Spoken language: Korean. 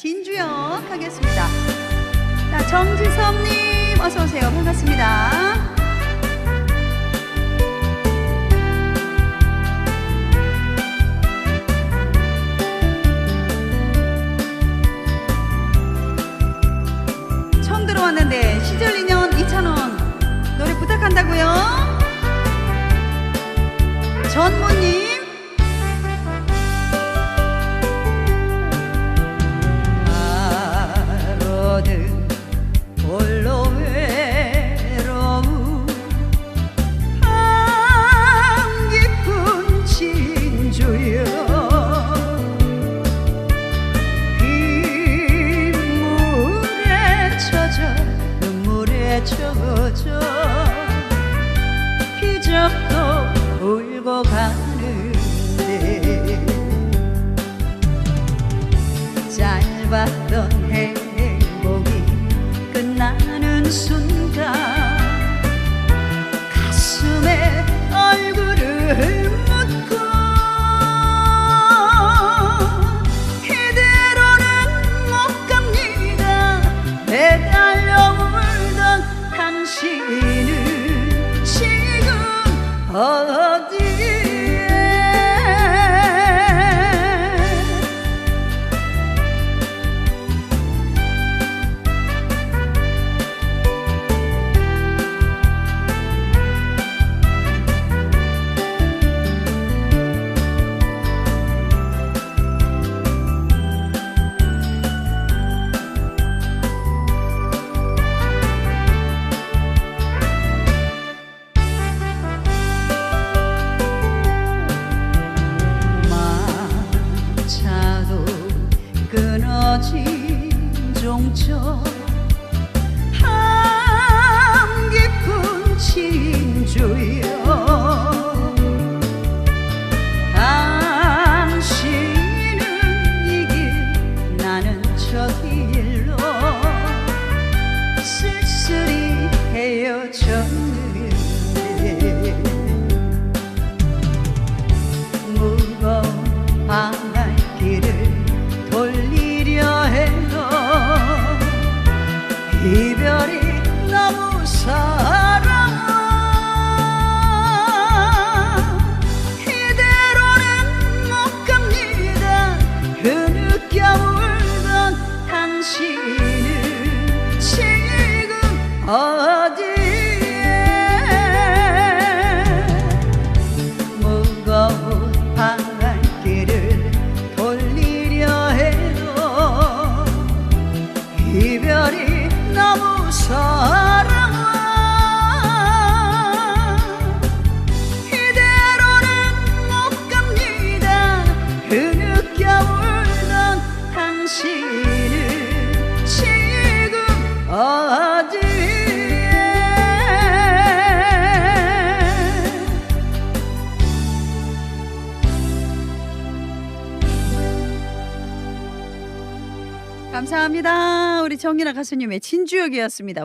진주역 하겠습니다. 자, 정지섭님 어서 오세요. 반갑습니다. 처음 들어왔는데 시절 인연 2,000원 노래 부탁한다고요? 전무님 젖어 기적도 울고 가는데 짧았던 행복이 끝나는 순간 가슴에 얼굴을 묻고 이대로는 못 갑니다. 매달려 당신은 지금 어디에 끊어진 종처 한 깊은 진주여 당신은 이 길 나는 저 길로 쓸쓸히 헤어졌는데 무거운 밤날길을 돌리려 해도 이별이 너무 사랑아 이대로는 못 갑니다. 흐느껴 울던 당신은 지금 어디에 무거운 밤길을 돌리려 해도 이별이 너무 사랑아 이대로는 못 갑니다. 흐느껴 울던 당신은 지금 어디에 감사합니다. 우리 정인아 가수님의 진주역이었습니다.